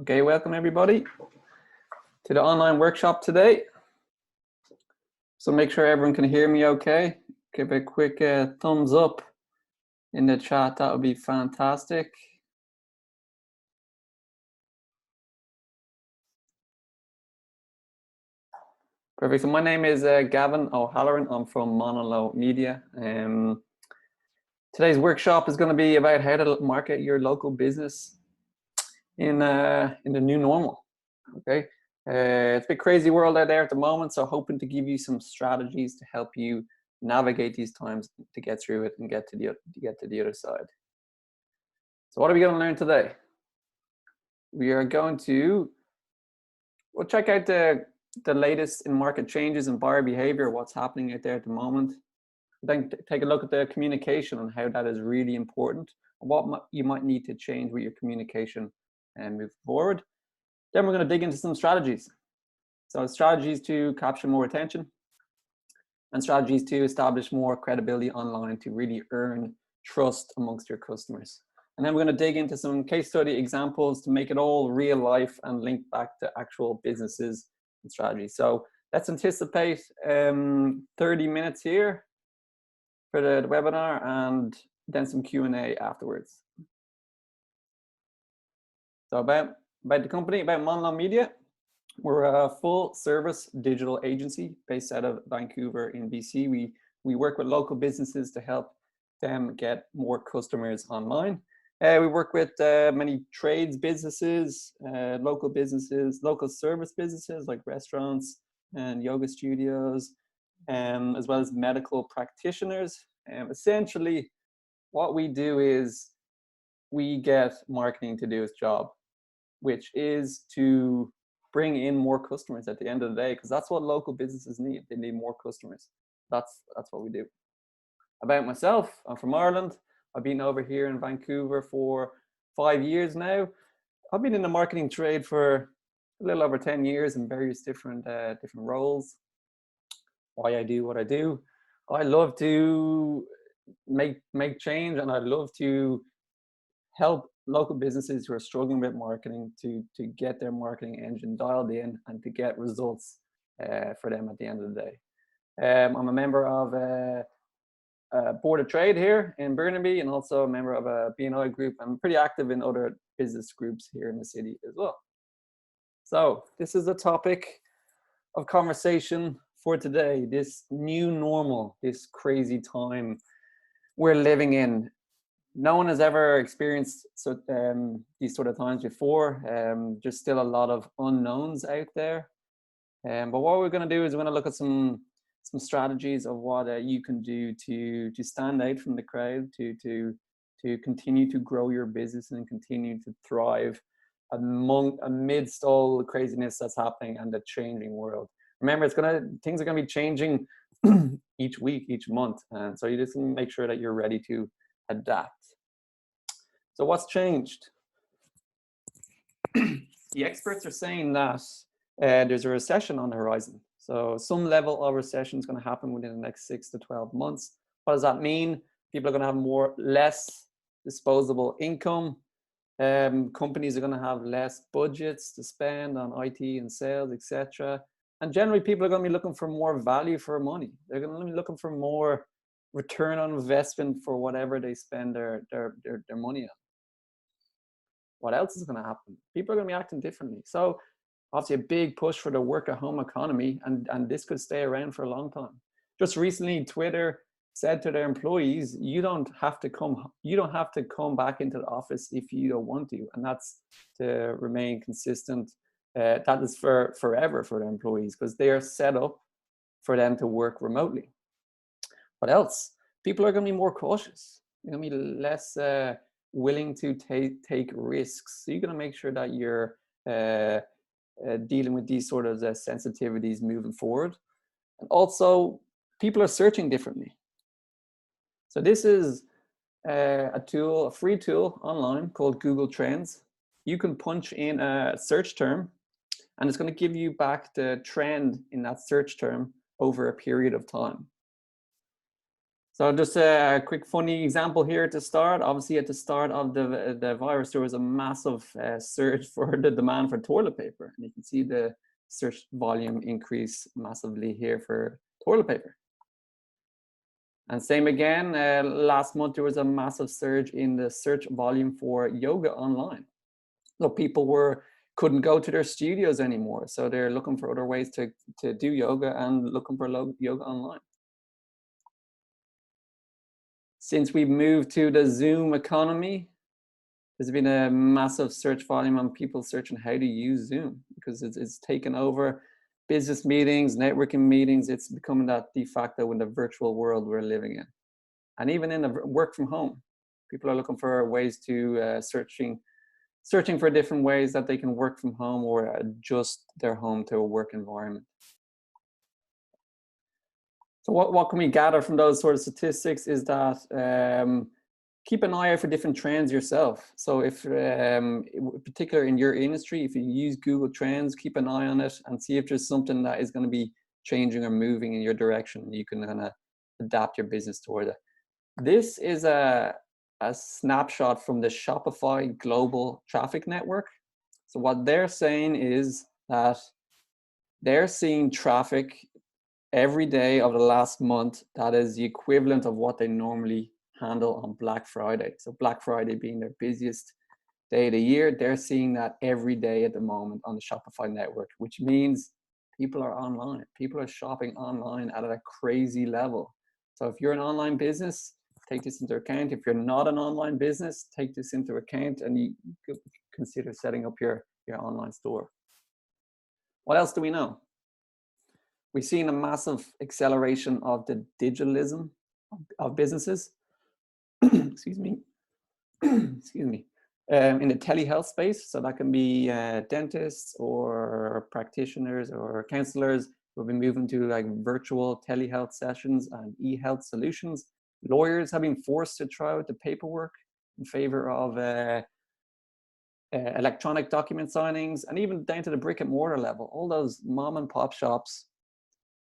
Okay, welcome everybody to the online workshop today. So make sure everyone can hear me okay. Give a quick thumbs up in the chat, that would be fantastic. Perfect, so my name is Gavin O'Halloran, I'm from Monolo Media. Today's workshop is going to be about how to market your local business in the new normal, okay? It's a bit crazy world out there at the moment, so hoping to give you some strategies to help you navigate these times to get through it and get to the other side. So what are we going to learn today? We are going to check out the latest in market changes in buyer behavior, what's happening out there at the moment. Then take a look at the communication and how that is really important, and what you might need to change with your communication and move forward. Then we're going to dig into some strategies. So strategies to capture more attention and strategies to establish more credibility online to really earn trust amongst your customers. And then we're going to dig into some case study examples to make it all real life and link back to actual businesses and strategies. So let's anticipate 30 minutes here for the webinar and then some Q&A afterwards. So about the company, about Monolo Media. We're a full service digital agency based out of Vancouver in BC. We work with local businesses to help them get more customers online. We work with many trades businesses, local service businesses like restaurants and yoga studios, as well as medical practitioners. Essentially, what we do is we get marketing to do its job, which is to bring in more customers at the end of the day, because that's what local businesses need. They need more customers. That's what we do. About myself, I'm from Ireland. I've been over here in Vancouver for 5 years now. I've been in the marketing trade for a little over 10 years in various different roles. Why I do what I do. I love to make change, and I love to help local businesses who are struggling with marketing to get their marketing engine dialed in and to get results for them at the end of the day. I'm a member of a board of trade here in Burnaby, and also a member of a BNI group. I'm pretty active in other business groups here in the city as well. So this is the topic of conversation for today, this new normal, this crazy time we're living in. No one has ever experienced these sort of times before. There's still a lot of unknowns out there. But what we're going to do is we're going to look at some strategies of what you can do to stand out from the crowd, to continue to grow your business and continue to thrive amidst all the craziness that's happening and the changing world. Remember, things are going to be changing each week, each month, and so you just need to make sure that you're ready to adapt. So what's changed? The experts are saying that there's a recession on the horizon. So some level of recession is going to happen within the next 6 to 12 months. What does that mean? People are going to have less disposable income. Companies are going to have less budgets to spend on IT and sales, etc. And generally, people are going to be looking for more value for money. They're going to be looking for more return on investment for whatever they spend their money on. What else is going to happen? People are going to be acting differently. So obviously a big push for the work-at-home economy, and this could stay around for a long time. Just recently, Twitter said to their employees, you don't have to come back into the office if you don't want to, and that's to remain consistent. That is for forever for their employees, because they are set up for them to work remotely. What else? People are going to be more cautious. They're going to be less willing to take risks. So you're going to make sure that you're dealing with these sort of sensitivities moving forward. And also, people are searching differently. So this is a free tool online called Google Trends. You can punch in a search term, and it's going to give you back the trend in that search term over a period of time. So just a quick funny example here to start. Obviously, at the start of the virus, there was a massive surge for the demand for toilet paper. And you can see the search volume increase massively here for toilet paper. And same again, last month, there was a massive surge in the search volume for yoga online. So people couldn't go to their studios anymore. So they're looking for other ways to do yoga and looking for yoga online. Since we've moved to the Zoom economy, there's been a massive search volume on people searching how to use Zoom because it's taken over business meetings, networking meetings. It's becoming that de facto in the virtual world we're living in. And even in the work from home, people are looking for ways to searching for different ways that they can work from home or adjust their home to a work environment. So what can we gather from those sort of statistics is that keep an eye out for different trends yourself. So if, in particular in your industry, if you use Google Trends, keep an eye on it and see if there's something that is going to be changing or moving in your direction. You can kind of adapt your business toward it. This is a snapshot from the Shopify Global Traffic Network. So what they're saying is that they're seeing traffic every day of the last month that is the equivalent of what they normally handle on Black Friday. So Black Friday being their busiest day of the year, they're seeing that every day at the moment on the Shopify network, which means people are online. People are shopping online at a crazy level. So if you're an online business, take this into account. If you're not an online business, take this into account and you could consider setting up your online store. What else do we know? We've seen a massive acceleration of the digitalism of businesses. Excuse me. Excuse me. In the telehealth space, so that can be dentists or practitioners or counselors who have been moving to like virtual telehealth sessions and e-health solutions. Lawyers have been forced to try out the paperwork in favor of electronic document signings, and even down to the brick and mortar level. All those mom and pop shops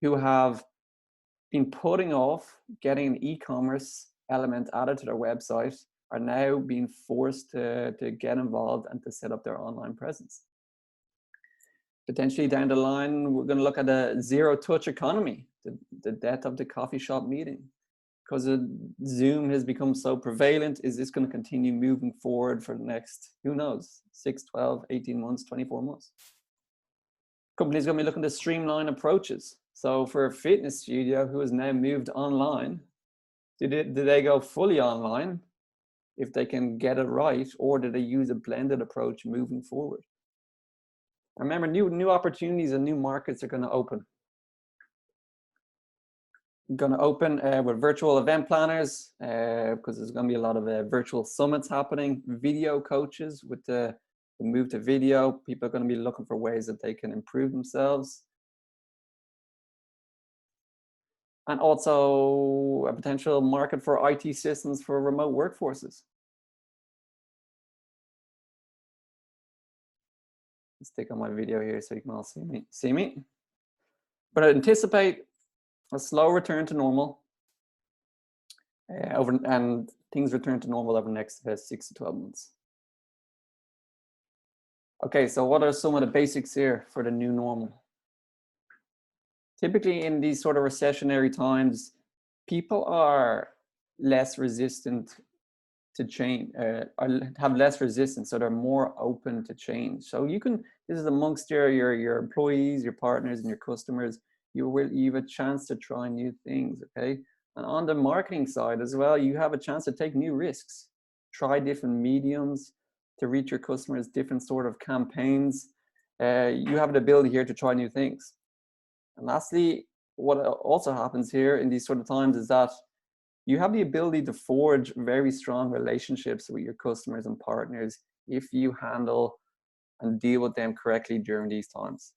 who have been putting off getting an e-commerce element added to their website are now being forced to get involved and to set up their online presence. Potentially down the line, we're going to look at a zero-touch economy, the death of the coffee shop meeting. Because Zoom has become so prevalent, is this going to continue moving forward for the next, who knows, 6, 12, 18 months, 24 months? Companies are going to be looking to streamline approaches. So for a fitness studio who has now moved online, do they go fully online if they can get it right, or do they use a blended approach moving forward? Remember, new opportunities and new markets are going to open. With virtual event planners because there's going to be a lot of virtual summits happening. Video coaches with the move to video. People are going to be looking for ways that they can improve themselves. And also a potential market for IT systems for remote workforces. Let's take on my video here so you can all see me. But I anticipate a slow return to normal and things return to normal over the next 6 to 12 months. Okay, so what are some of the basics here for the new normal? Typically in these sort of recessionary times, people are less resistant to change, have less resistance, so they're more open to change. So this is amongst your employees, your partners, and your customers. You have a chance to try new things, okay? And on the marketing side as well, you have a chance to take new risks, try different mediums to reach your customers, different sort of campaigns. You have the ability here to try new things. And lastly, what also happens here in these sort of times is that you have the ability to forge very strong relationships with your customers and partners if you handle and deal with them correctly during these times.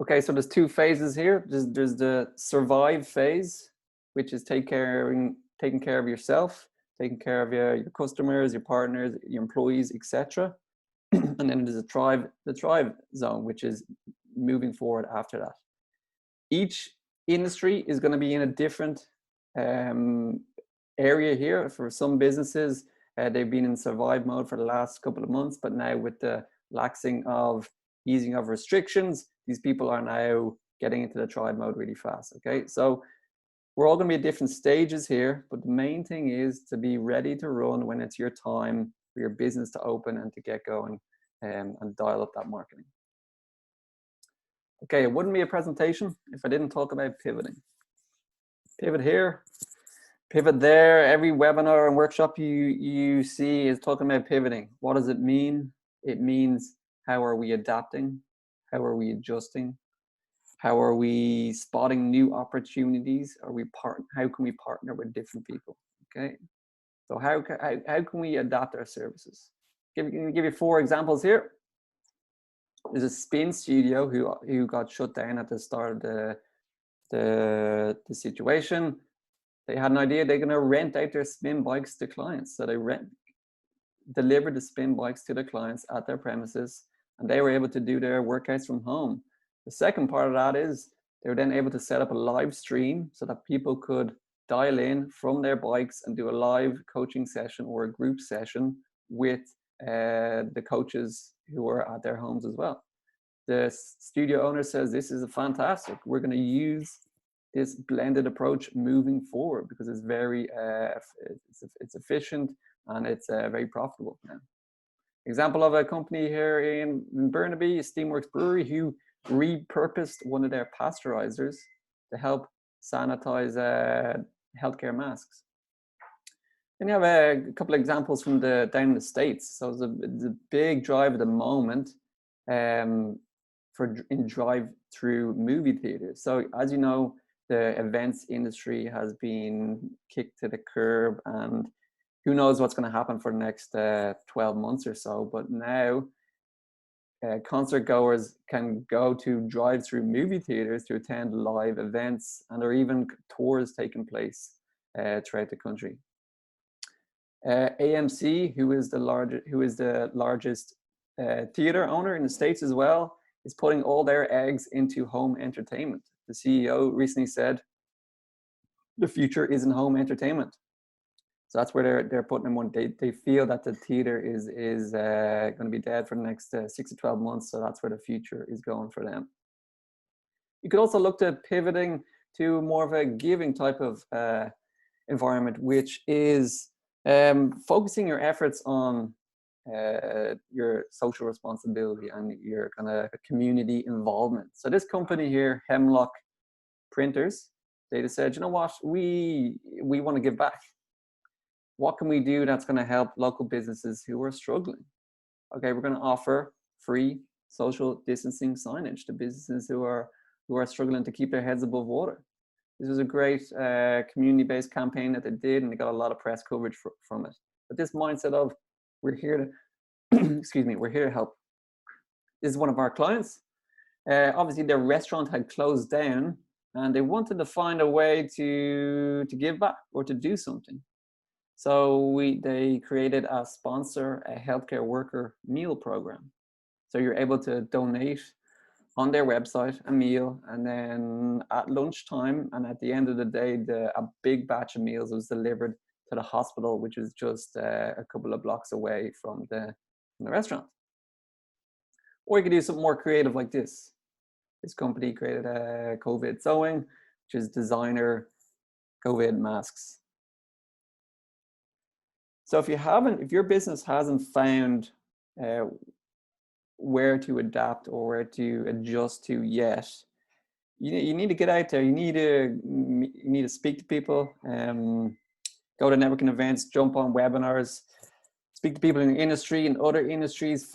Okay, so there's two phases here. There's the survive phase, which is taking care of yourself, taking care of your customers, your partners, your employees, etc. And then there's the thrive zone, which is moving forward after that. Each industry is going to be in a different area here. For some businesses, they've been in survive mode for the last couple of months, but now with the easing of restrictions, these people are now getting into the thrive mode really fast. Okay, so we're all going to be at different stages here, but the main thing is to be ready to run when it's your time for your business to open and to get going, and dial up that marketing. Okay, it wouldn't be a presentation if I didn't talk about pivoting. Pivot here, pivot there. Every webinar and workshop you see is talking about pivoting. What does it mean? It means, how are we adapting? How are we adjusting? How are we spotting new opportunities? How can we partner with different people? Okay, so how can we adapt our services? Give you 4 examples here. There's a spin studio who got shut down at the start of the situation. They had an idea they're going to rent out their spin bikes to clients. So they delivered the spin bikes to the clients at their premises, and they were able to do their workouts from home. The second part of that is they were then able to set up a live stream so that people could dial in from their bikes and do a live coaching session or a group session with the coaches who are at their homes as well. The studio owner says, this is fantastic. We're going to use this blended approach moving forward because it's very it's efficient and it's very profitable now. Example of a company here in Burnaby, Steamworks Brewery, who repurposed one of their pasteurizers to help sanitize healthcare masks. Then you have a couple of examples from down in the States. So it's a big drive at the moment in drive-through movie theaters. So as you know, the events industry has been kicked to the curb, and who knows what's going to happen for the next 12 months or so. But now concert goers can go to drive-through movie theaters to attend live events, and there are even tours taking place throughout the country. AMC, who is the largest theater owner in the States as well, is putting all their eggs into home entertainment. The CEO recently said, the future is in home entertainment. So that's where they're putting them on. They feel that the theater is going to be dead for the next 6 to 12 months. So that's where the future is going for them. You could also look to pivoting to more of a giving type of environment, which is focusing your efforts on your social responsibility and your kind of community involvement. So this company here, Hemlock Printers, they said, you know what, we want to give back. What can we do that's going to help local businesses who are struggling? Okay, we're going to offer free social distancing signage to businesses who are struggling to keep their heads above water. This was a great community-based campaign that they did, and they got a lot of press coverage from it. But this mindset of, we're here to, excuse me, we're here to help. This is one of our clients. Obviously, their restaurant had closed down, and they wanted to find a way to give back or to do something. So they created a sponsor a healthcare worker meal program. So you're able to donate on their website a meal, and then at lunchtime and at the end of the day, a big batch of meals was delivered to the hospital, which is just a couple of blocks away from the restaurant. Or you could do something more creative like this. This company created a COVID sewing, which is designer COVID masks. So if your business hasn't found where to adapt or where to adjust to yet, you need to get out there. You need to speak to people, go to networking events, jump on webinars, speak to people in the industry and other industries.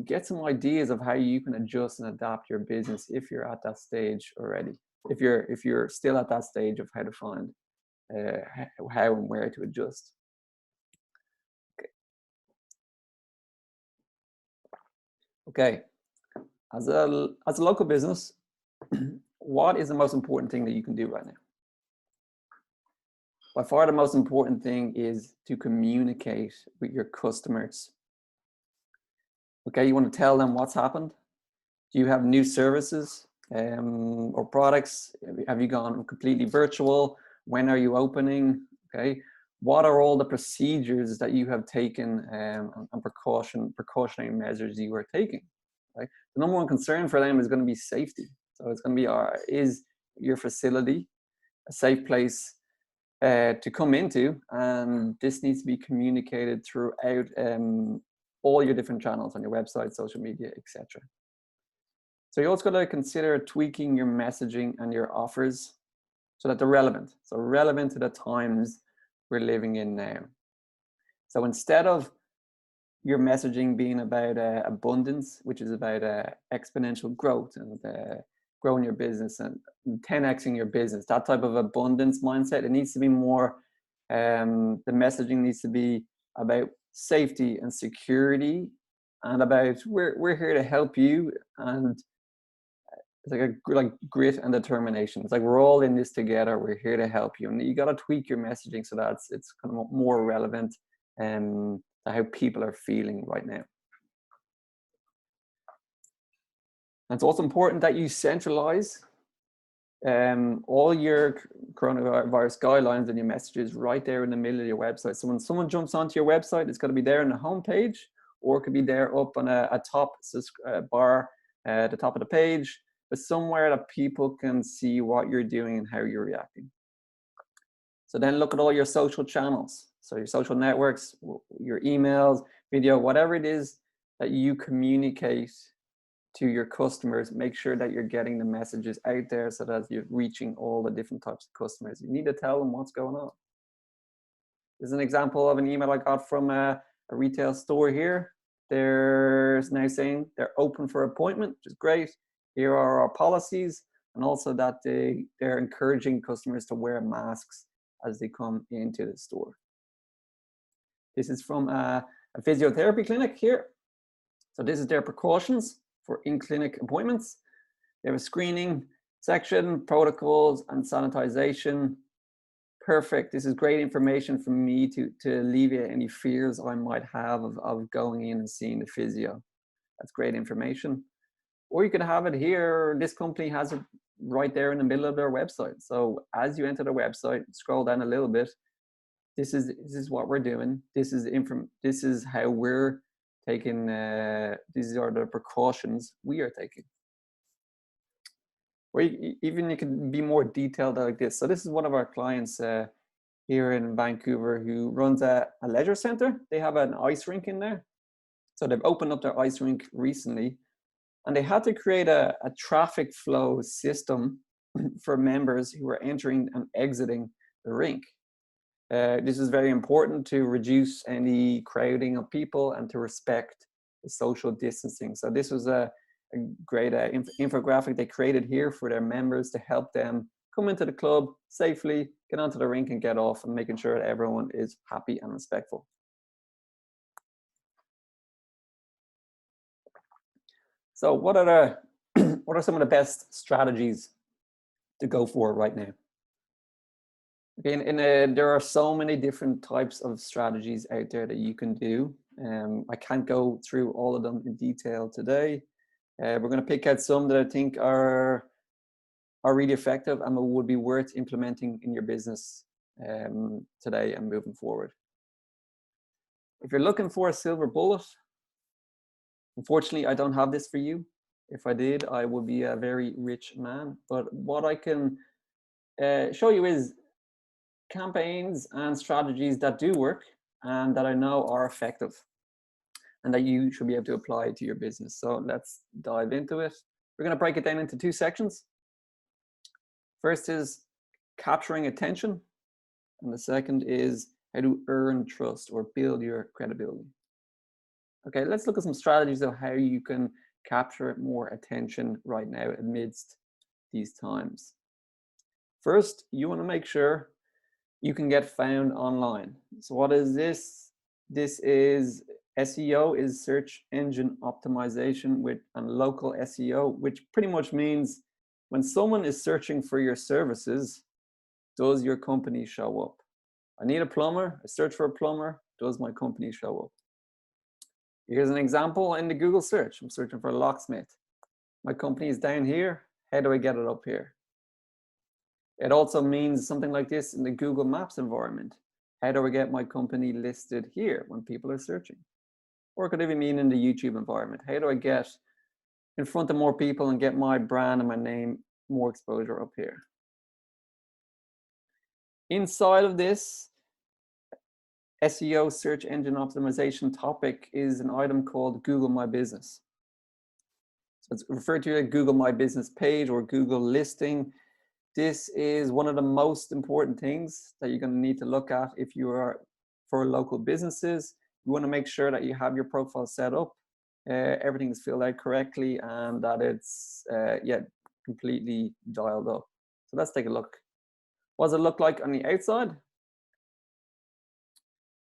Get some ideas of how you can adjust and adapt your business if you're at that stage already. If you're still at that stage of how to find how and where to adjust. Okay, as a local business, what is the most important thing that you can do right now? By far, the most important thing is to communicate with your customers. Okay, you want to tell them what's happened. Do you have new services or products? Have you gone completely virtual? When are you opening? Okay. What are all the procedures that you have taken and precautionary measures you are taking? Right. The number one concern for them is going to be safety. So it's going to be, is your facility a safe place to come into? And this needs to be communicated throughout all your different channels on your website, social media, etc. So you also got to consider tweaking your messaging and your offers so that they're relevant. So relevant to the times we're living in now. So instead of your messaging being about abundance, which is about exponential growth and growing your business and 10xing your business, that type of abundance mindset, it needs to be more, the messaging needs to be about safety and security and about we're here to help you, and it's like grit and determination. It's like we're all in this together. We're here to help you, and you got to tweak your messaging so that it's kind of more relevant to how people are feeling right now. And it's also important that you centralize all your coronavirus guidelines and your messages right there in the middle of your website. So when someone jumps onto your website, it's going to be there on the home page, or it could be there up on a top bar at the top of the page, but somewhere that people can see what you're doing and how you're reacting. So then look at all your social channels. So your social networks, your emails, video, whatever it is that you communicate to your customers, make sure that you're getting the messages out there so that you're reaching all the different types of customers. You need to tell them what's going on. This is an example of an email I got from a retail store here. They're now saying they're open for appointment, which is great. Here are our policies, and also that they're encouraging customers to wear masks as they come into the store. This is from a physiotherapy clinic here. So this is their precautions for in-clinic appointments. They have a screening section, protocols, and sanitization. Perfect. This is great information for me to alleviate any fears I might have of going in and seeing the physio. That's great information. Or you could have it here. This company has it right there in the middle of their website. So as you enter the website, scroll down a little bit. This is what we're doing. This is how we're taking. These are the precautions we are taking. Or even you can be more detailed like this. So this is one of our clients here in Vancouver who runs a leisure center. They have an ice rink in there. So they've opened up their ice rink recently, and they had to create a traffic flow system for members who are entering and exiting the rink. This is very important to reduce any crowding of people and to respect the social distancing. So this was a great infographic they created here for their members to help them come into the club safely, get onto the rink and get off, and making sure that everyone is happy and respectful. So what are some of the best strategies to go for right now? There are so many different types of strategies out there that you can do. I can't go through all of them in detail today. We're going to pick out some that I think are really effective and would be worth implementing in your business today and moving forward. If you're looking for a silver bullet, unfortunately, I don't have this for you. If I did, I would be a very rich man. But what I can show you is campaigns and strategies that do work and that I know are effective and that you should be able to apply to your business. So let's dive into it. We're going to break it down into two sections. First is capturing attention, and the second is how to earn trust or build your credibility. Okay, let's look at some strategies of how you can capture more attention right now amidst these times. First, you want to make sure you can get found online. So what is this? This is SEO, is search engine optimization and local SEO, which pretty much means when someone is searching for your services, does your company show up? I need a plumber, I search for a plumber, does my company show up? Here's an example in the Google search. I'm searching for a locksmith. My company is down here. How do I get it up here? It also means something like this in the Google Maps environment. How do I get my company listed here when people are searching? Or it could even mean in the YouTube environment. How do I get in front of more people and get my brand and my name more exposure up here? Inside of this SEO, search engine optimization topic, is an item called Google My Business. So it's referred to as Google My Business page or Google listing. This is one of the most important things that you're going to need to look at if you are for local businesses. You want to make sure that you have your profile set up, everything is filled out correctly, and that it's completely dialed up. So let's take a look. What does it look like on the outside?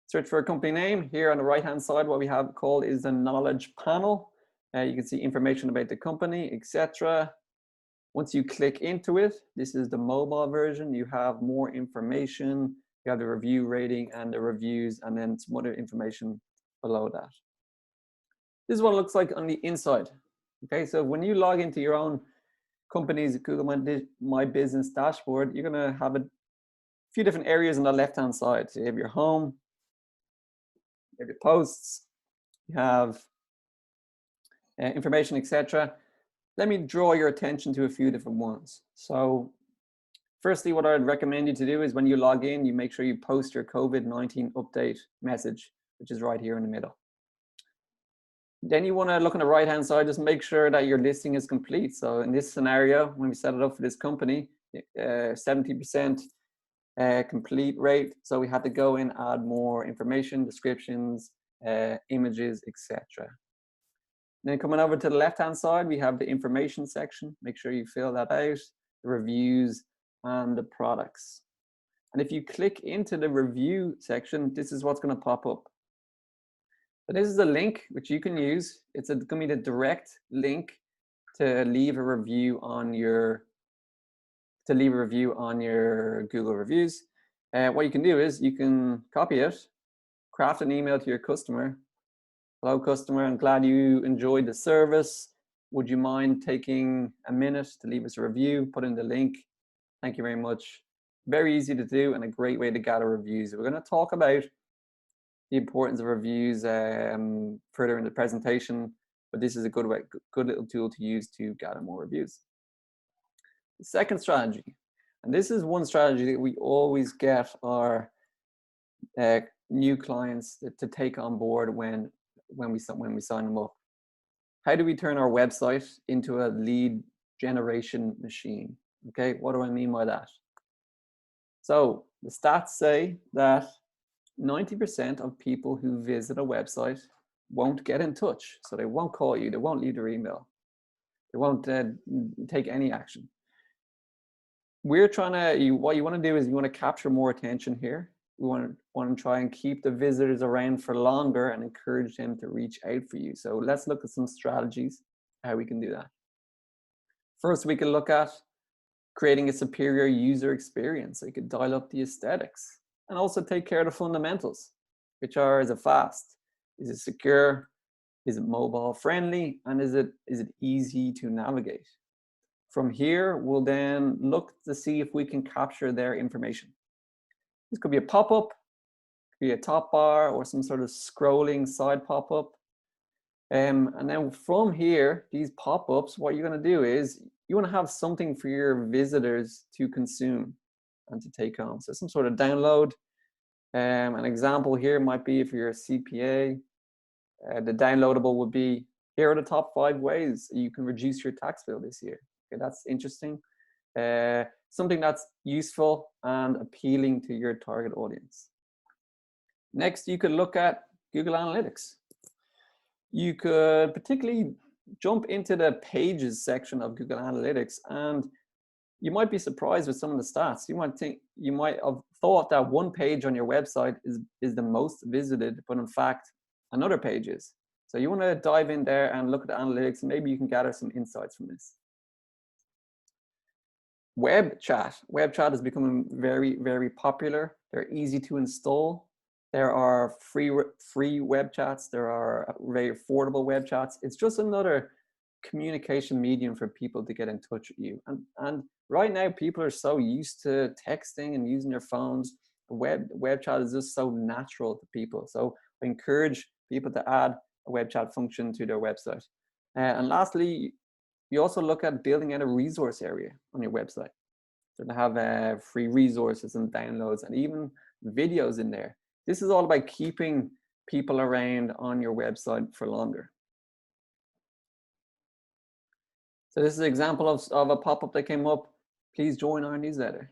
Search for a company name. Here on the right hand side, what we have called is the knowledge panel. You can see information about the company, etc. Once you click into it, this is the mobile version. You have more information. You have the review rating and the reviews, and then some other information below that. This is what it looks like on the inside. Okay, so when you log into your own company's Google My Business dashboard, you're going to have a few different areas on the left-hand side. So you have your home, you have your posts, you have information, etc. Let me draw your attention to a few different ones. So firstly, what I'd recommend you to do is when you log in, you make sure you post your COVID-19 update message, which is right here in the middle. Then you want to look on the right-hand side, just make sure that your listing is complete. So in this scenario, when we set it up for this company, 70% complete rate. So we had to go in, add more information, descriptions, images, etc. Then coming over to the left-hand side, we have the information section. Make sure you fill that out, the reviews and the products. And if you click into the review section, this is what's going to pop up. So this is a link which you can use. It's going to be the direct link to leave a review on your Google reviews. What you can do is you can copy it, craft an email to your customer. Hello, customer. I'm glad you enjoyed the service. Would you mind taking a minute to leave us a review? Put in the link. Thank you very much. Very easy to do and a great way to gather reviews. We're going to talk about the importance of reviews further in the presentation, but this is a good little tool to use to gather more reviews. The second strategy, and this is one strategy that we always get our new clients to take on board when we sign them up. How do we turn our website into a lead generation machine? Okay, what do I mean by that? So the stats say that 90% of people who visit a website won't get in touch. So they won't call you, they won't leave their email, they won't take any action. We're trying to, what you want to do is you want to capture more attention here. We want to try and keep the visitors around for longer and encourage them to reach out for you. So let's look at some strategies, how we can do that. First, we can look at creating a superior user experience. So you could dial up the aesthetics and also take care of the fundamentals, which are, is it fast? Is it secure? Is it mobile friendly? And is it easy to navigate? From here, we'll then look to see if we can capture their information. This could be a pop-up, could be a top bar, or some sort of scrolling side pop-up. And then from here, these pop-ups, what you're going to do is you want to have something for your visitors to consume and to take home. So some sort of download. An example here might be if you're a CPA, the downloadable would be, here are the top 5 ways you can reduce your tax bill this year. Okay, that's interesting. Something that's useful and appealing to your target audience. Next, you could look at Google Analytics. You could particularly jump into the pages section of Google Analytics, and you might be surprised with some of the stats. You might have thought that one page on your website is the most visited, but in fact, another page is. So you want to dive in there and look at the analytics, and maybe you can gather some insights from this. Web chat is becoming very, very popular. They're easy to install. There are free web chats. There are very affordable web chats. It's just another communication medium for people to get in touch with you. And right now, people are so used to texting and using their phones. Web chat is just so natural to people. So I encourage people to add a web chat function to their website. And lastly, you also look at building out a resource area on your website. So to have free resources and downloads and even videos in there. This is all about keeping people around on your website for longer. So this is an example of a pop-up that came up. Please join our newsletter.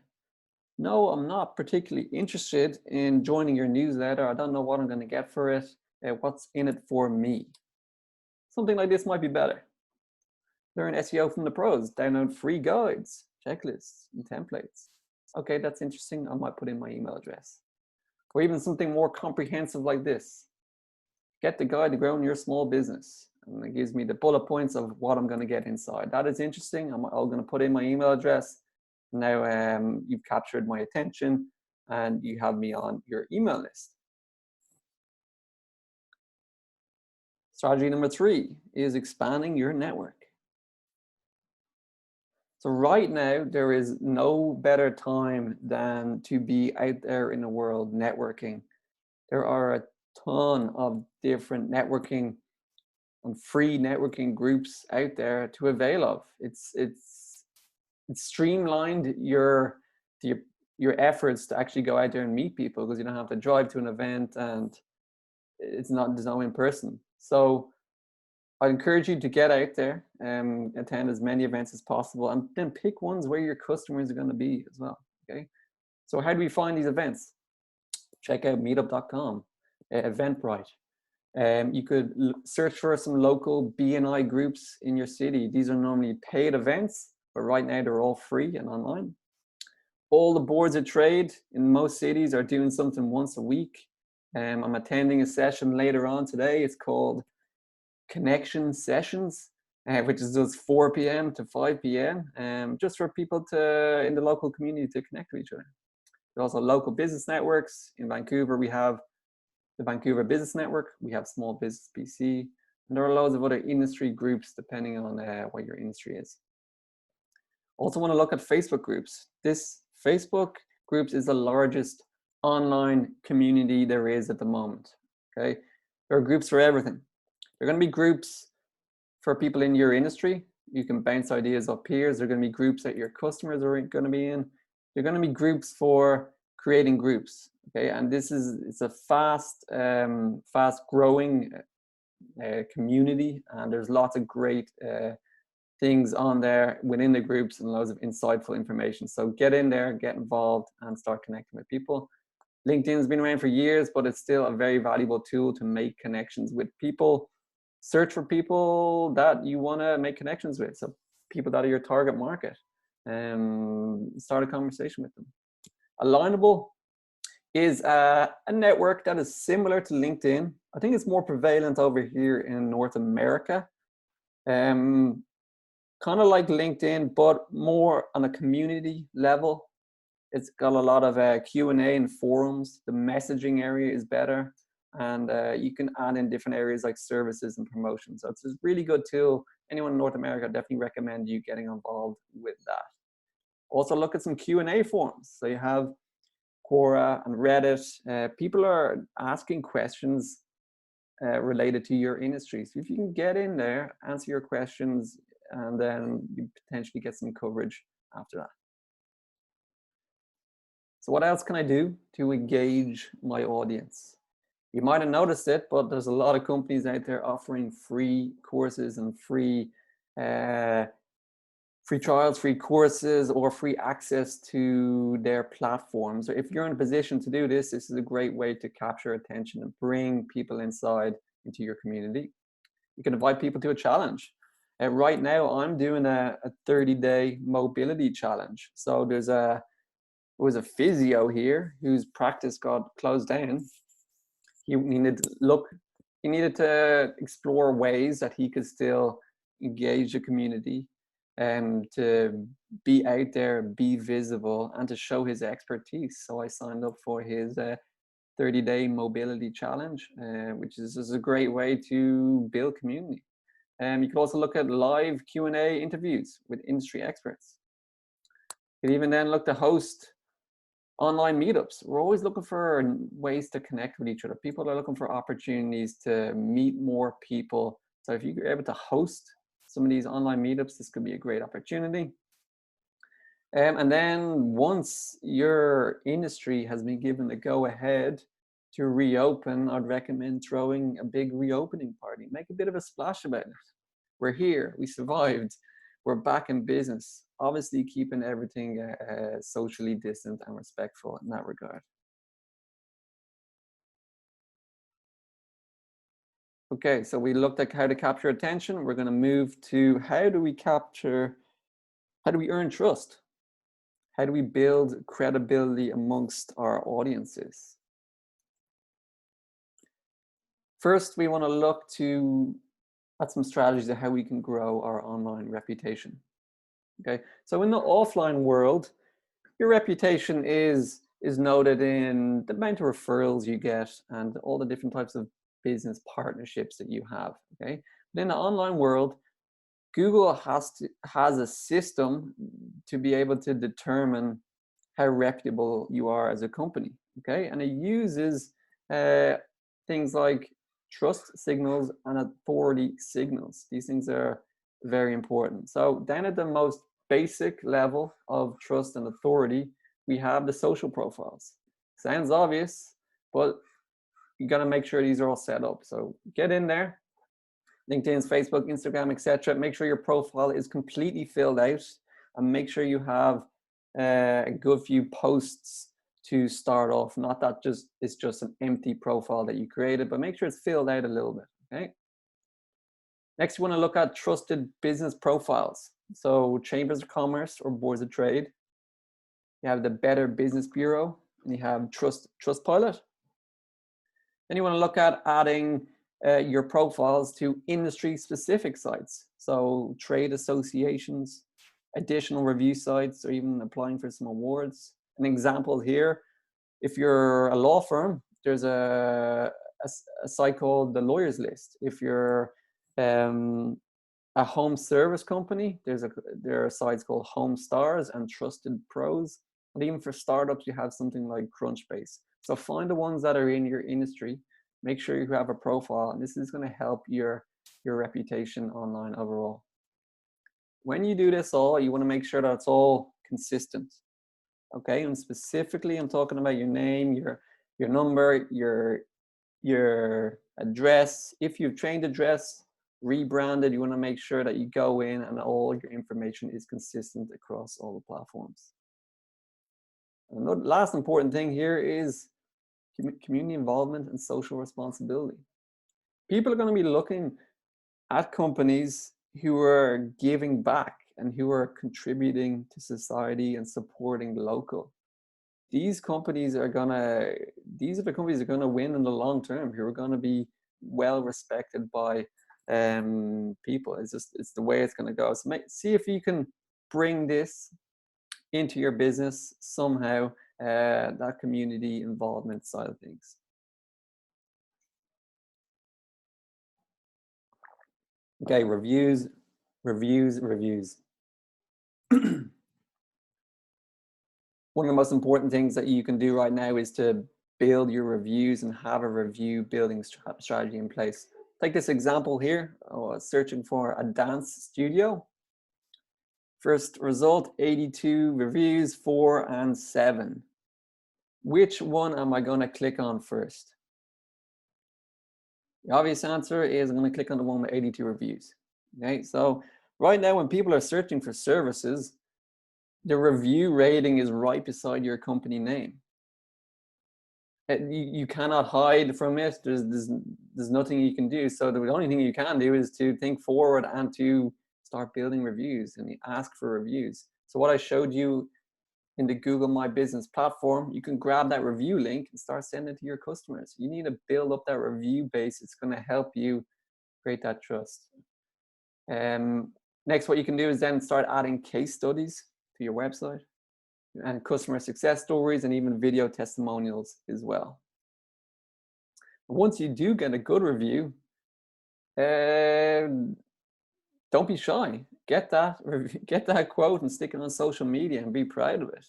No, I'm not particularly interested in joining your newsletter. I don't know what I'm going to get for it. What's in it for me? Something like this might be better. Learn SEO from the pros. Download free guides, checklists, and templates. Okay, that's interesting. I might put in my email address. Or even something more comprehensive like this. Get the guide to growing your small business. And it gives me the bullet points of what I'm going to get inside. That is interesting. I'm going to put in my email address. Now you've captured my attention and you have me on your email list. Strategy number 3 is expanding your network. So right now, there is no better time than to be out there in the world networking. There are a ton of different networking and free networking groups out there to avail of. It's streamlined your efforts to actually go out there and meet people, because you don't have to drive to an event and there's no in person. So I encourage you to get out there and attend as many events as possible, and then pick ones where your customers are going to be as well. Okay. So how do we find these events? Check out meetup.com, Eventbrite. You could search for some local BNI groups in your city. These are normally paid events, but right now they're all free and online. All the boards of trade in most cities are doing something once a week. I'm attending a session later on today. It's called Connection Sessions, which is just 4 p.m. to 5 p.m. Just for people in the local community to connect with each other. There's also local business networks. In Vancouver, we have the Vancouver Business Network, we have Small Business BC, and there are loads of other industry groups depending on what your industry is. Also want to look at Facebook groups. This Facebook groups is the largest online community there is at the moment. Okay, there are groups for everything. There are going to be groups for people in your industry. You can bounce ideas off peers. There are going to be groups that your customers are going to be in. There are going to be groups for creating groups. Okay, and it's a fast growing community, and there's lots of great things on there within the groups and loads of insightful information. So get in there, get involved, and start connecting with people. LinkedIn has been around for years, but it's still a very valuable tool to make connections with people. Search for people that you want to make connections with, so people that are your target market, and start a conversation with them. Alignable is a network that is similar to LinkedIn. I think it's more prevalent over here in North America. Kind of like LinkedIn, but more on a community level. It's got a lot of Q&A and forums. The messaging area is better, and you can add in different areas like services and promotions. So it's a really good tool. Anyone in North America, I definitely recommend you getting involved with that. Also look at some Q&A forums. So you have Quora and Reddit. People are asking questions related to your industry. So if you can get in there, answer your questions, and then you potentially get some coverage after that. So what else can I do to engage my audience? You might have noticed it, but there's a lot of companies out there offering free courses and free trials, free courses, or free access to their platforms. So if you're in a position to do this, this is a great way to capture attention and bring people inside into your community. You can invite people to a challenge. Right now, I'm doing a 30-day mobility challenge. So there was a physio here whose practice got closed down. He needed to explore ways that he could still engage the community, and to be out there, be visible, and to show his expertise. So I signed up for his 30-day mobility challenge, which is a great way to build community. You could also look at live Q&A interviews with industry experts. You could even then look to host online meetups. We're always looking for ways to connect with each other. People are looking for opportunities to meet more people. So if you're able to host some of these online meetups, this could be a great opportunity. And then once your industry has been given the go ahead to reopen, I'd recommend throwing a big reopening party. Make a bit of a splash about it. We're here, we survived, we're back in business. Obviously keeping everything socially distant and respectful in that regard. Okay, so we looked at how to capture attention. We're going to move to how do we earn trust? How do we build credibility amongst our audiences? First, we want to look at some strategies of how we can grow our online reputation. Okay, so in the offline world, your reputation is noted in the amount of referrals you get and all the different types of business partnerships that you have. Okay, but in the online world, Google has a system to be able to determine how reputable you are as a company. Okay, and it uses things like trust signals and authority signals. These things are very important. So down at the most basic level of trust and authority, we have the social profiles. Sounds obvious, but you got to make sure these are all set up. So get in there, LinkedIn, Facebook, Instagram, etc. Make sure your profile is completely filled out, and make sure you have a good few posts to start off. Not that it's just an empty profile that you created, but make sure it's filled out a little bit. Okay. Next, you want to look at trusted business profiles. So chambers of commerce or boards of trade. You have the Better Business Bureau, and you have Trustpilot. Then you want to look at adding your profiles to industry-specific sites. So trade associations, additional review sites, or even applying for some awards. An example here, if you're a law firm, there's a site called the Lawyers List. If you're a home service company, there are sites called Home Stars and Trusted Pros. And even for startups, you have something like Crunchbase. So find the ones that are in your industry. Make sure you have a profile, and this is going to help your reputation online overall. When you do this all, you want to make sure that it's all consistent. Okay, and specifically, I'm talking about your name, your number, your address. If you've changed address, rebranded, you want to make sure that you go in and all your information is consistent across all the platforms. And the last important thing here is community involvement and social responsibility. People are going to be looking at companies who are giving back and who are contributing to society and supporting the local. These are the companies that are going to win in the long term, who are going to be well respected by people. It's the way it's going to go. So see if you can bring this into your business somehow, that community involvement side of things. Okay, reviews. One of the most important things that you can do right now is to build your reviews and have a review building strategy in place. Take this example here. I was searching for a dance studio. First result, 82 reviews, 4 and 7. Which one am I going to click on first? The obvious answer is I'm going to click on the one with 82 reviews. Okay, so right now when people are searching for services, the review rating is right beside your company name. You cannot hide from it. There's nothing you can do. So the only thing you can do is to think forward and to start building reviews and ask for reviews. So what I showed you in the Google My Business platform, you can grab that review link and start sending it to your customers. You need to build up that review base. It's going to help you create that trust. Next, what you can do is then start adding case studies to your website and customer success stories and even video testimonials as well. Once you do get a good review, don't be shy. Get that get that quote and stick it on social media and be proud of it.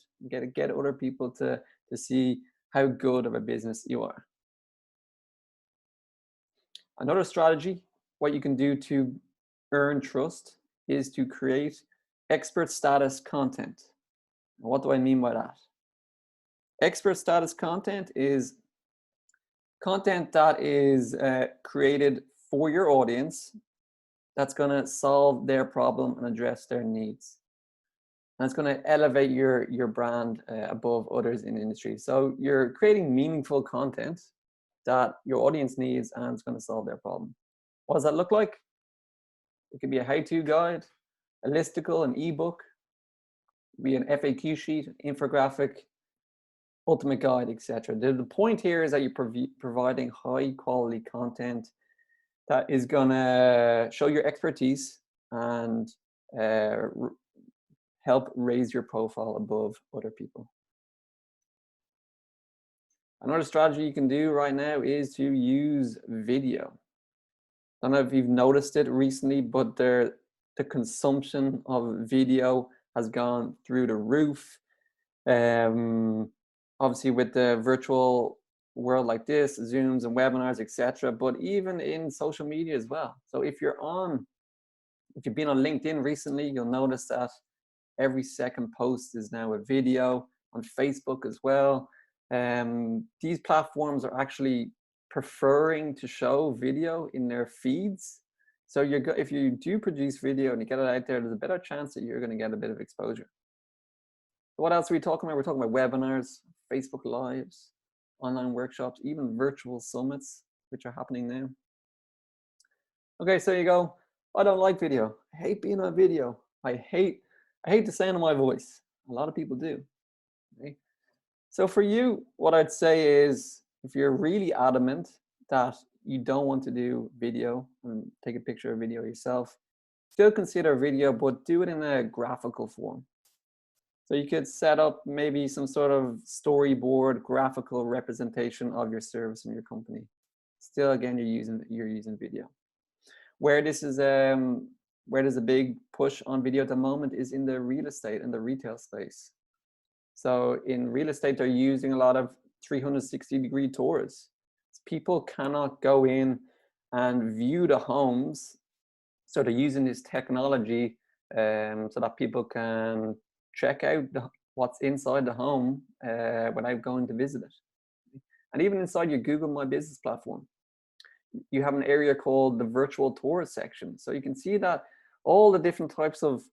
Get other people to see how good of a business you are. Another strategy, what you can do to earn trust is to create expert status content. And what do I mean by that? Expert status content is content that is created for your audience that's going to solve their problem and address their needs. And it's going to elevate your brand above others in the industry. So you're creating meaningful content that your audience needs and it's going to solve their problem. What does that look like? It could be a how-to guide, a listicle, an ebook, be an FAQ sheet, infographic, ultimate guide, etc. The point here is that you're providing high quality content that is going to show your expertise and help raise your profile above other people. Another strategy you can do right now is to use video. I don't know if you've noticed it recently, but the consumption of video has gone through the roof. Obviously with the virtual world like this, Zooms and webinars, etc., but even in social media as well. So if you've been on LinkedIn recently, you'll notice that every second post is now a video. On Facebook as well. These platforms are actually preferring to show video in their feeds. So if you do produce video and you get it out there, there's a better chance that you're going to get a bit of exposure. What else are we talking about? We're talking about webinars, Facebook Lives, online workshops, even virtual summits, which are happening now. Okay, so you go, I don't like video. I hate being on video. I hate the sound of my voice. A lot of people do. Okay? So for you, what I'd say is, if you're really adamant that you don't want to do video and take a picture of video yourself, still consider video, but do it in a graphical form. So you could set up maybe some sort of storyboard, graphical representation of your service and your company. Still, again, you're using video. Where there's a big push on video at the moment is in the real estate and the retail space. So in real estate, they're using a lot of 360-degree tours. People cannot go in and view the homes. So they're using this technology so that people can check out what's inside the home without going to visit it. And even inside your Google My Business platform, you have an area called the virtual tours section. So you can see that all the different types of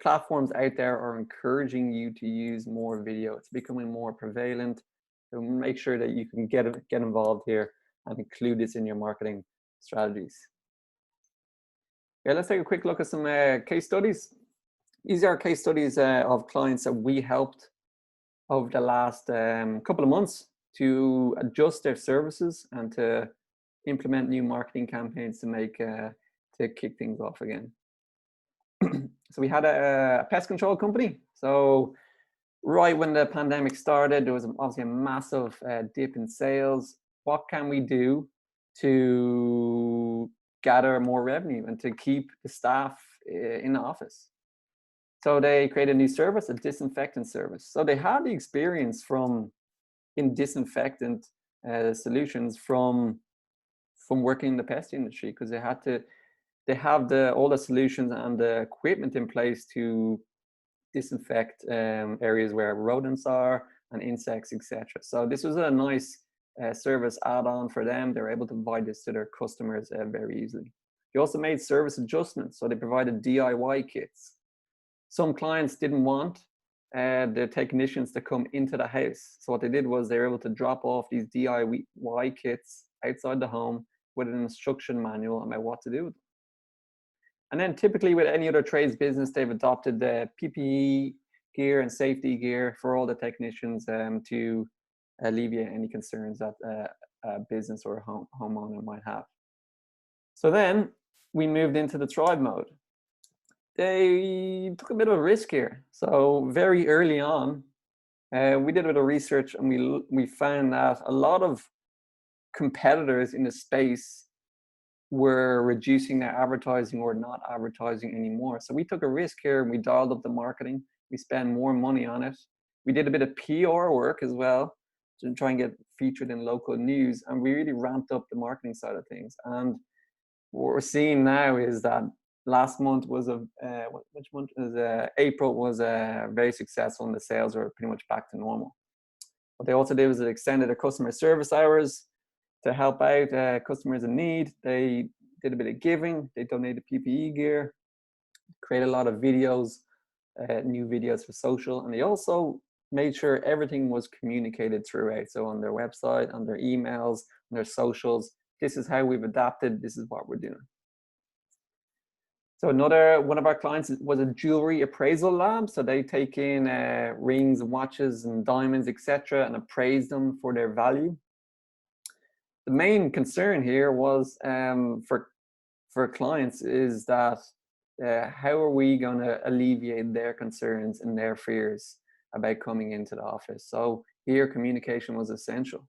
platforms out there are encouraging you to use more video. It's becoming more prevalent. So make sure that you can get involved here and include this in your marketing strategies. Yeah, let's take a quick look at some case studies. These are case studies of clients that we helped over the last couple of months to adjust their services and to implement new marketing campaigns to kick things off again. So we had a pest control company. So right when the pandemic started, there was obviously a massive dip in sales. What can we do to gather more revenue and to keep the staff in the office? So they created a new service, a disinfectant service. So they had the experience in disinfectant solutions from working in the pest industry, because they have all the solutions and the equipment in place to disinfect areas where rodents are and insects, etc. So this was a nice service add-on for them. They were able to provide this to their customers very easily. They also made service adjustments. So they provided DIY kits. Some clients didn't want the technicians to come into the house. So what they did was they were able to drop off these DIY kits outside the home with an instruction manual about what to do with them. And then typically with any other trades business, they've adopted the PPE gear and safety gear for all the technicians to alleviate any concerns that a business or a homeowner might have. So then we moved into the tribe mode. They took a bit of a risk here. So very early on, we did a bit of research and we found that a lot of competitors in the space were reducing their advertising or not advertising anymore. So we took a risk here and we dialed up the marketing. We spent more money on it. We did a bit of PR work as well to try and get featured in local news, and we really ramped up the marketing side of things. And what we're seeing now is that last month was which month is April was very successful, and the sales are pretty much back to normal. What they also did was they extended their customer service hours to help out customers in need. They did a bit of giving. They donated PPE gear, created a lot of videos, new videos for social, and they also made sure everything was communicated throughout. So on their website, on their emails, on their socials, this is how we've adapted, this is what we're doing. So another one of our clients was a jewelry appraisal lab. So they take in rings and watches and diamonds, etc., and appraise them for their value. The main concern here was for clients is that how are we going to alleviate their concerns and their fears about coming into the office? So here communication was essential.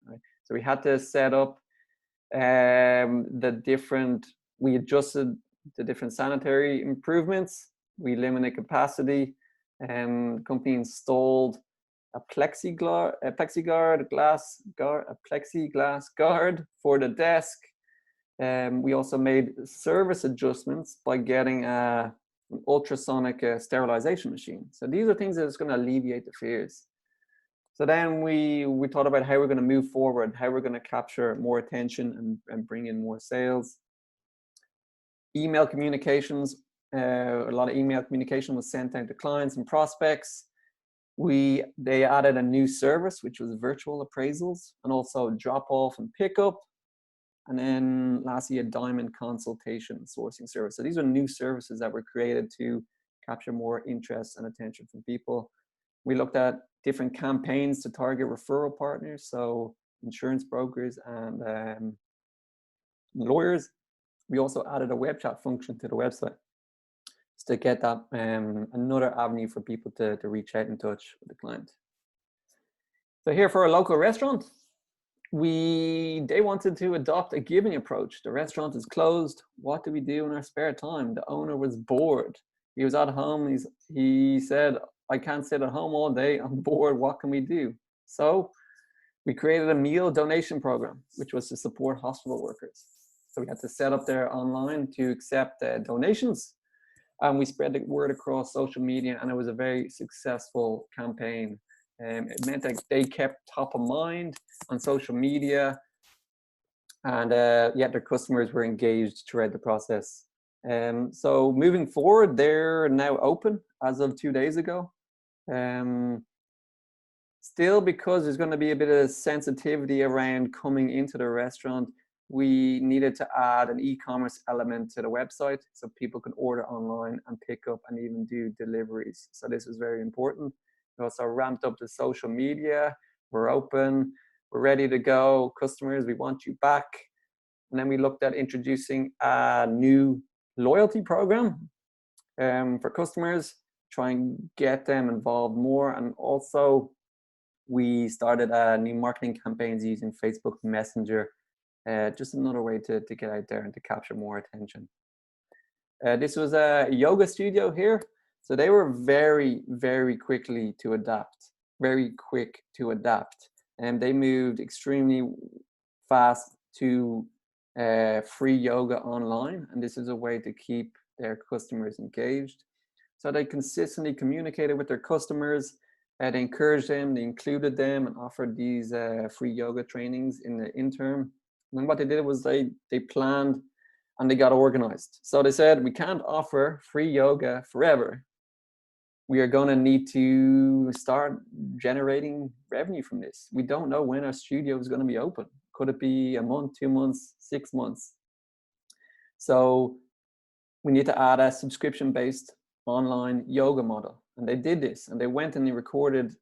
Right? So we had to set up we adjusted the different sanitary improvements. We limited capacity. Company installed a plexiglass guard for the desk. We also made service adjustments by getting an ultrasonic sterilization machine. So these are things that's going to alleviate the fears. So then we thought about how we're going to move forward, how we're going to capture more attention and bring in more sales. Email communications, a lot of email communication was sent out to clients and prospects. They added a new service, which was virtual appraisals, and also drop off and pickup. And then lastly, a diamond consultation sourcing service. So these are new services that were created to capture more interest and attention from people. We looked at different campaigns to target referral partners, so insurance brokers and lawyers. We also added a web chat function to the website just to get that another avenue for people to reach out and touch with the client. So here for a local restaurant, they wanted to adopt a giving approach. The restaurant is closed. What do we do in our spare time? The owner was bored. He was at home. He said, I can't sit at home all day. I'm bored. What can we do? So we created a meal donation program, which was to support hospital workers. So we had to set up there online to accept donations. And we spread the word across social media, and it was a very successful campaign. It meant that they kept top of mind on social media, and yet their customers were engaged throughout the process. So moving forward, they're now open as of 2 days ago. Still, because there's going to be a bit of sensitivity around coming into the restaurant, we needed to add an e-commerce element to the website so people can order online and pick up and even do deliveries. So this is very important. We also ramped up the social media. We're open. We're ready to go. Customers, we want you back. And then we looked at introducing a new loyalty program for customers, try and get them involved more. And also, we started new marketing campaigns using Facebook Messenger. Just another way to get out there and to capture more attention. This was a yoga studio here. So they were very, very quick to adapt. And they moved extremely fast to free yoga online. And this is a way to keep their customers engaged. So they consistently communicated with their customers. They encouraged them, they included them, and offered these free yoga trainings in the interim. And what they did was they planned and they got organized. So they said, we can't offer free yoga forever. We are going to need to start generating revenue from this. We don't know when our studio is going to be open. Could it be a month, 2 months, 6 months? So we need to add a subscription-based online yoga model. And they did this, and they went and they recorded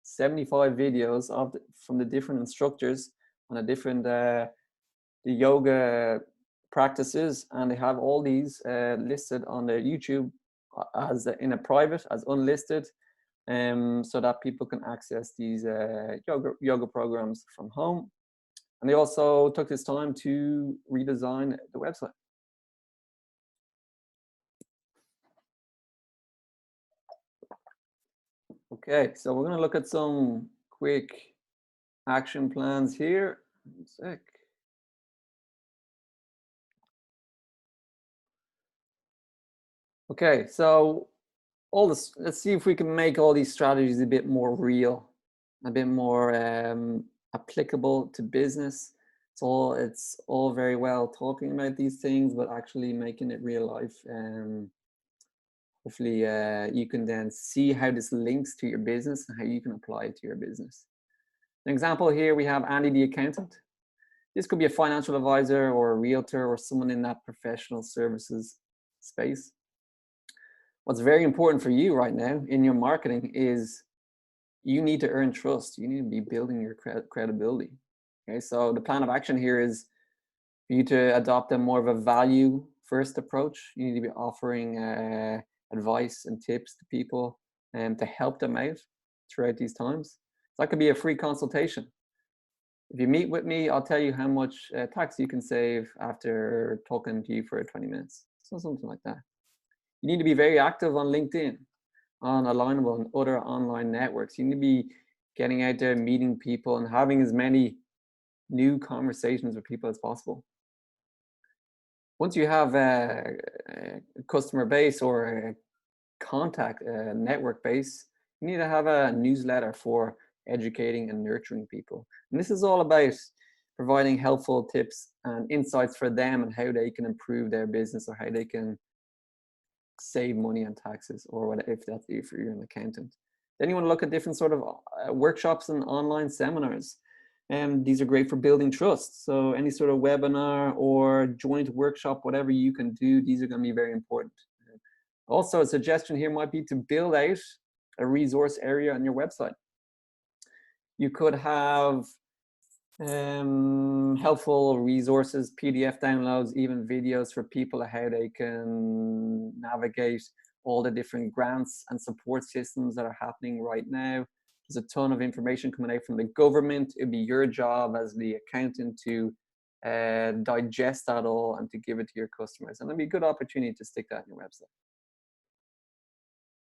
75 videos from the different instructors on the different the yoga practices, and they have all these listed on their YouTube as in a private, as unlisted, so that people can access these yoga programs from home. And they also took this time to redesign the website. Okay, so we're going to look at some quick action plans here. One sec. Okay, so all this, let's see if we can make all these strategies a bit more real, a bit more applicable to business. It's all very well talking about these things, but actually making it real life. Hopefully you can then see how this links to your business and how you can apply it to your business. An example here, we have Andy the accountant. This could be a financial advisor or a realtor or someone in that professional services space. What's very important for you right now in your marketing is you need to earn trust. You need to be building your credibility. Okay, so the plan of action here is for you to adopt a more of a value first approach. You need to be offering advice and tips to people and to help them out throughout these times. So that could be a free consultation. If you meet with me, I'll tell you how much tax you can save after talking to you for 20 minutes. So something like that. You need to be very active on LinkedIn, on Alignable and other online networks. You need to be getting out there, meeting people and having as many new conversations with people as possible. Once you have a customer base or a contact network base, you need to have a newsletter for educating and nurturing people. And this is all about providing helpful tips and insights for them and how they can improve their business or how they can save money on taxes, or what if you're an accountant. Then you want to look at different sort of workshops and online seminars. And these are great for building trust. So any sort of webinar or joint workshop, whatever you can do, these are going to be very important. Also, a suggestion here might be to build out a resource area on your website. You could have helpful resources, PDF downloads, even videos for people how they can navigate all the different grants and support systems that are happening right now. There's a ton of information coming out from the government. It'd be your job as the accountant to digest that all and to give it to your customers. And it'd be a good opportunity to stick that on your website.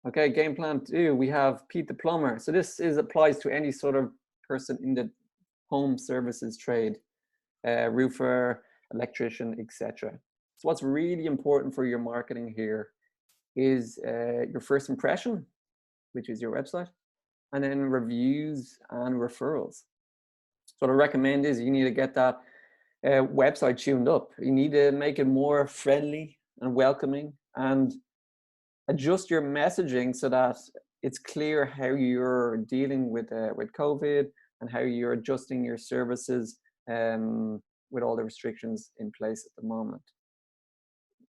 Okay, game plan 2, we have Pete the plumber. So this applies to any sort of person in the home services trade, roofer, electrician, etc. So what's really important for your marketing here is your first impression, which is your website, and then reviews and referrals. So what I recommend is you need to get that website tuned up. You need to make it more friendly and welcoming and adjust your messaging so that it's clear how you're dealing with COVID and how you're adjusting your services with all the restrictions in place at the moment.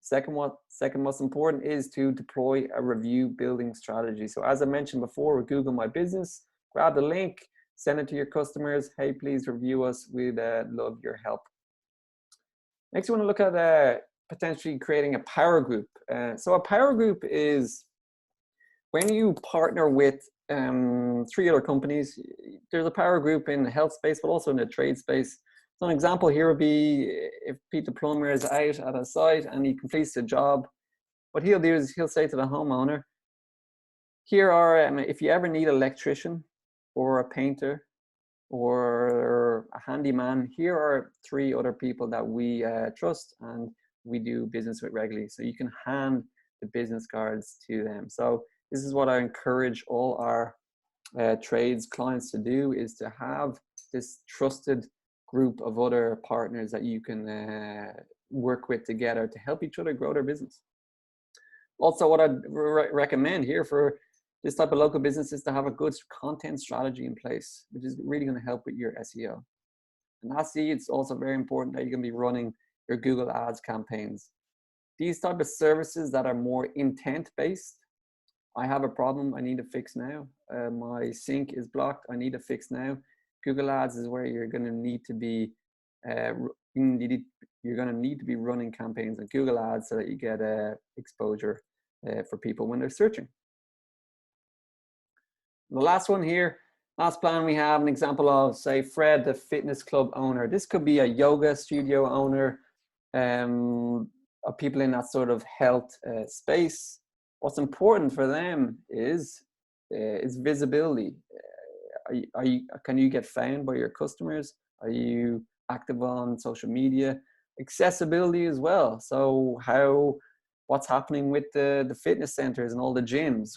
Second most important is to deploy a review building strategy. So as I mentioned before with Google My Business, grab the link, send it to your customers. Hey, please review us. We'd love your help. Next, you want to look at potentially creating a power group. So a power group is when you partner with 3 other companies. There's a power group in the health space, but also in the trade space. So an example here would be if Pete the plumber is out at a site and he completes the job, what he'll do is he'll say to the homeowner, here are, if you ever need an electrician or a painter or a handyman, here are 3 other people that we trust and we do business with regularly. So you can hand the business cards to them. So this is what I encourage all our trades clients to do, is to have this trusted group of other partners that you can work with together to help each other grow their business. Also, what I'd recommend here for this type of local business is to have a good content strategy in place, which is really going to help with your SEO. And lastly, it's also very important that you're going to be running your Google Ads campaigns. These type of services that are more intent-based, I have a problem I need to fix now. My sink is blocked, I need to fix now. Google Ads is where you're going to need to be running campaigns on Google Ads so that you get exposure for people when they're searching. The last one here, Last plan, we have an example of, say, Fred, the fitness club owner. This could be a yoga studio owner, of people in that sort of health space. What's important for them is visibility. Can you get found by your customers? Are you active on social media? Accessibility as well. So what's happening with the fitness centers and all the gyms?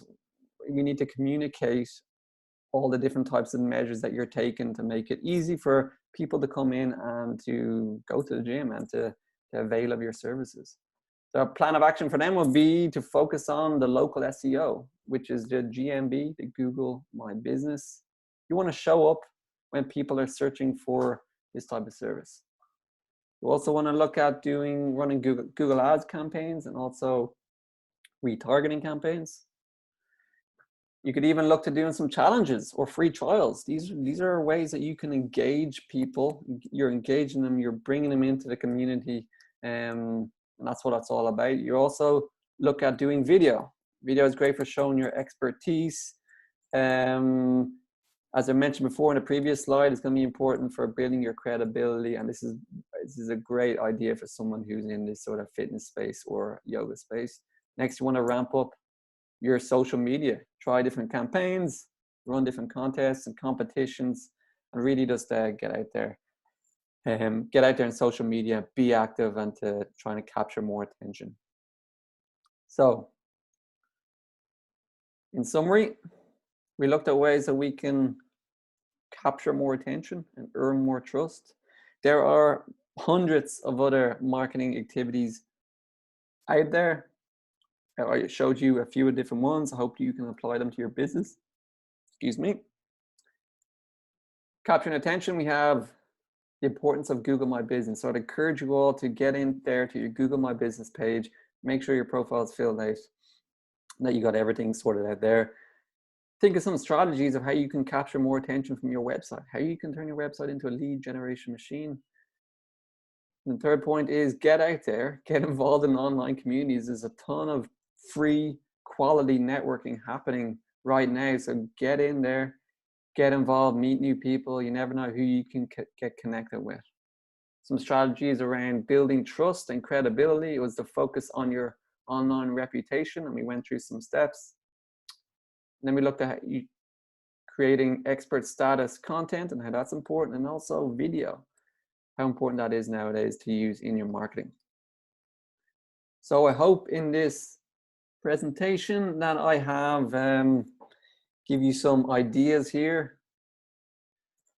We need to communicate all the different types of measures that you're taking to make it easy for people to come in and to go to the gym and to avail of your services. So a plan of action for them would be to focus on the local SEO, which is the GMB, the Google My Business. You want to show up when people are searching for this type of service. You also want to look at running Google Ads campaigns and also retargeting campaigns. You could even look to doing some challenges or free trials. These are ways that you can engage people. You're engaging them, you're bringing them into the community, and that's what it's all about. You also look at doing video. Video is great for showing your expertise. As I mentioned before in the previous slide, it's going to be important for building your credibility, and this is a great idea for someone who's in this sort of fitness space or yoga space. Next, you want to ramp up your social media. Try different campaigns, run different contests and competitions, and really just get out there. Get out there in social media, be active, and to trying to capture more attention. So, in summary, we looked at ways that we can capture more attention and earn more trust. There are hundreds of other marketing activities out there. I showed you a few different ones. I hope you can apply them to your business. Excuse me. Capturing attention, we have the importance of Google My Business. So I'd encourage you all to get in there to your Google My Business page, make sure your profile is filled out, that you got everything sorted out there. Think of some strategies of how you can capture more attention from your website, how you can turn your website into a lead generation machine. And the third point is get out there, get involved in online communities. There's a ton of free quality networking happening right now. So get in there, get involved, meet new people. You never know who you can get connected with. Some strategies around building trust and credibility. It was the focus on your online reputation, and we went through some steps. And then we looked at you creating expert status content and how that's important, and also video, how important that is nowadays to use in your marketing. So I hope in this presentation that I have give you some ideas here,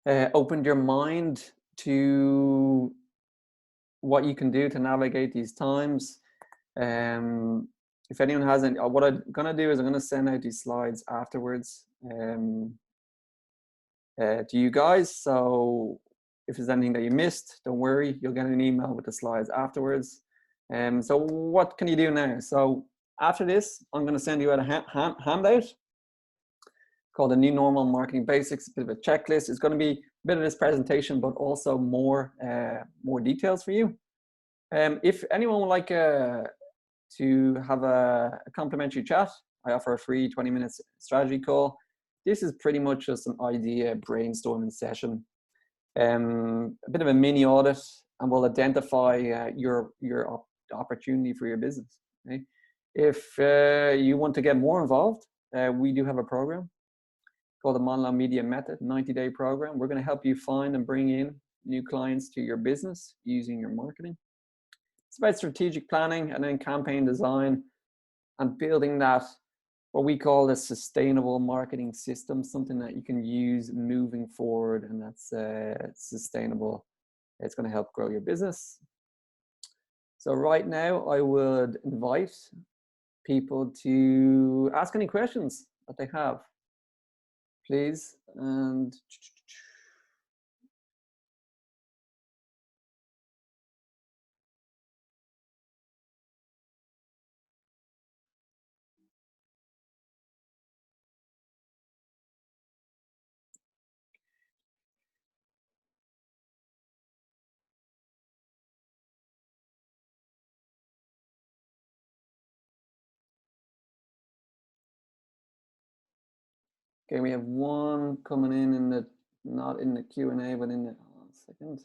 opened your mind to what you can do to navigate these times. If anyone has any, what I'm going to do is I'm going to send out these slides afterwards to you guys. So if there's anything that you missed, don't worry, you'll get an email with the slides afterwards. So what can you do now? So after this, I'm going to send you out a handout called the New Normal Marketing Basics, a bit of a checklist. It's going to be a bit of this presentation, but also more details for you. If anyone would like to have a complimentary chat, I offer a free 20-minute strategy call. This is pretty much just an idea brainstorming session, a bit of a mini audit, and we'll identify your opportunity for your business. Okay? If you want to get more involved, we do have a program called the Online Media Method 90-day program. We're going to help you find and bring in new clients to your business using your marketing. It's about strategic planning and then campaign design and building that, what we call a sustainable marketing system, something that you can use moving forward, and that's sustainable. It's going to help grow your business. So right now, I would invite people to ask any questions that they have, please. And Okay, we have one coming in the, not in the Q&A, but in the, hold on a second.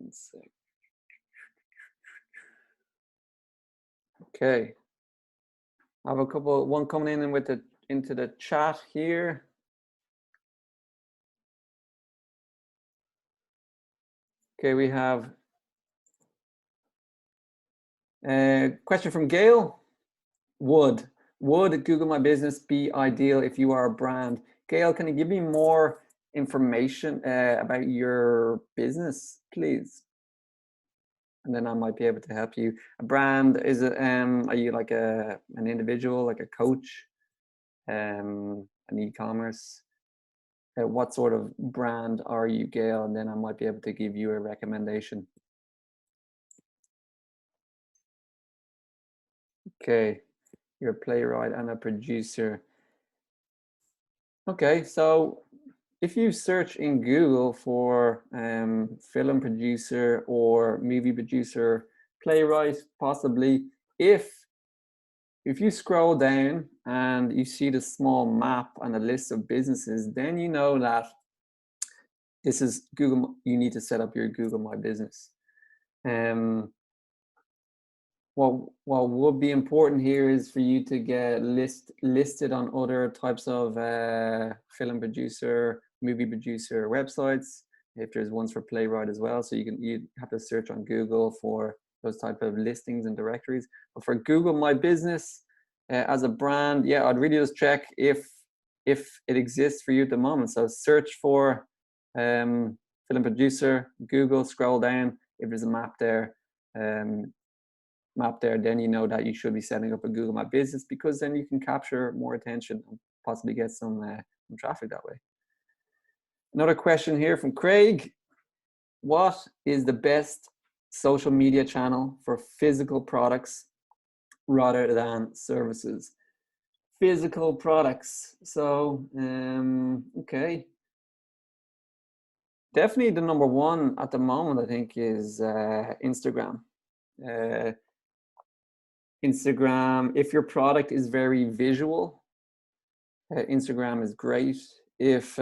Let's see. Okay. I have a couple, one coming in with the, into the chat here. Okay, we have a question from Gail. Would Google My Business be ideal if you are a brand? Gail, can you give me more information about your business, please? And then I might be able to help you. A brand, is it, are you like an individual, like a coach, an e-commerce? What sort of brand are you, Gail? And then I might be able to give you a recommendation. Okay, you're a playwright and a producer. Okay, so if you search in Google for film producer or movie producer, playwright, possibly, if you scroll down and you see the small map and a list of businesses, then you know that this is Google. You need to set up your Google My Business. What would be important here is for you to get listed on other types of film producer, movie producer websites, if there's ones for playwright as well. So you have to search on Google for those type of listings and directories. But for Google My Business as a brand, yeah, I'd really just check if it exists for you at the moment. So search for film producer, Google, scroll down. If there's a map there, then you know that you should be setting up a Google My Business, because then you can capture more attention and possibly get some traffic that way. Another question here from Craig. What is the best social media channel for physical products rather than services? Physical products. So, okay. Definitely the number one at the moment, I think, is Instagram. Instagram, if your product is very visual, Instagram is great. If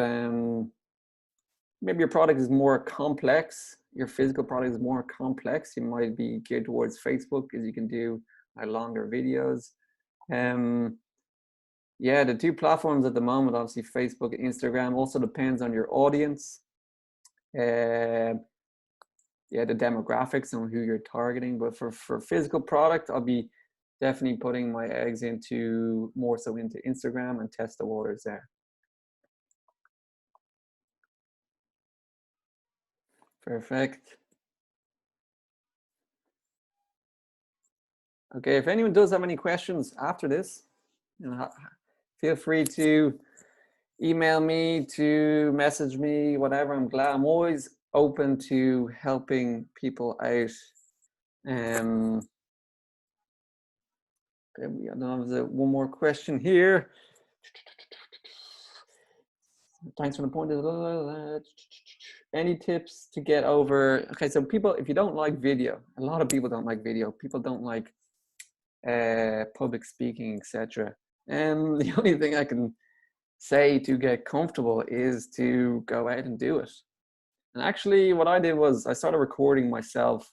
maybe your product is more complex, your physical product is more complex, you might be geared towards Facebook, because you can do longer videos. Yeah, the two platforms at the moment, obviously Facebook and Instagram, also depends on your audience. Yeah, the demographics and who you're targeting. But for physical product, I'll be definitely putting my eggs into more so into Instagram and test the waters there. Perfect. Okay, if anyone does have any questions after this, feel free to email me, to message me, whatever. I'm always open to helping people out. I don't know if there's one more question here. Thanks for the point. Any tips to get over? Okay, so people, if you don't like video, a lot of people don't like video. People don't like public speaking, etc. And the only thing I can say to get comfortable is to go out and do it. And actually, what I did was I started recording myself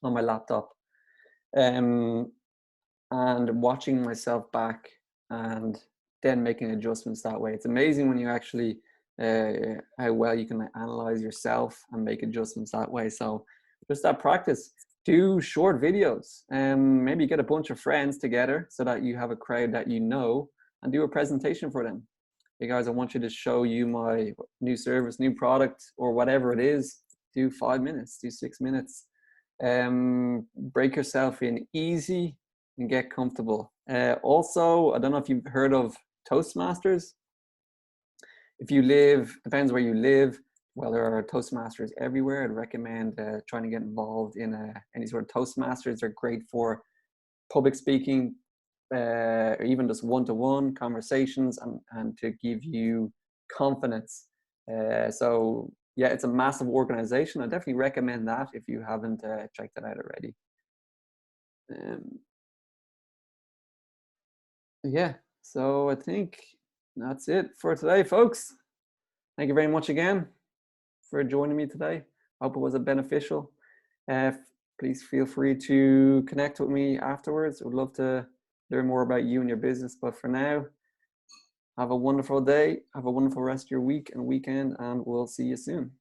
on my laptop, and watching myself back, and then making adjustments that way. It's amazing when you actually how well you can analyze yourself and make adjustments that way. So just that practice. Do short videos, and maybe get a bunch of friends together so that you have a crowd that you know, and do a presentation for them. Hey guys, I want you to show you my new service, new product, or whatever it is. Do 5 minutes, do 6 minutes. Break yourself in easy and get comfortable. Also, I don't know if you've heard of Toastmasters. If you live, depends where you live. Well, there are Toastmasters everywhere. I'd recommend trying to get involved in any sort of Toastmasters. They're great for public speaking, or even just one-to-one conversations, and to give you confidence. So yeah, it's a massive organization. I definitely recommend that if you haven't checked it out already. Yeah, So I think that's it for today, folks. Thank you very much again for joining me today. I hope it was beneficial. Please feel free to connect with me afterwards. I would love to learn more about you and your business. But for now, have a wonderful day. Have a wonderful rest of your week and weekend, and we'll see you soon.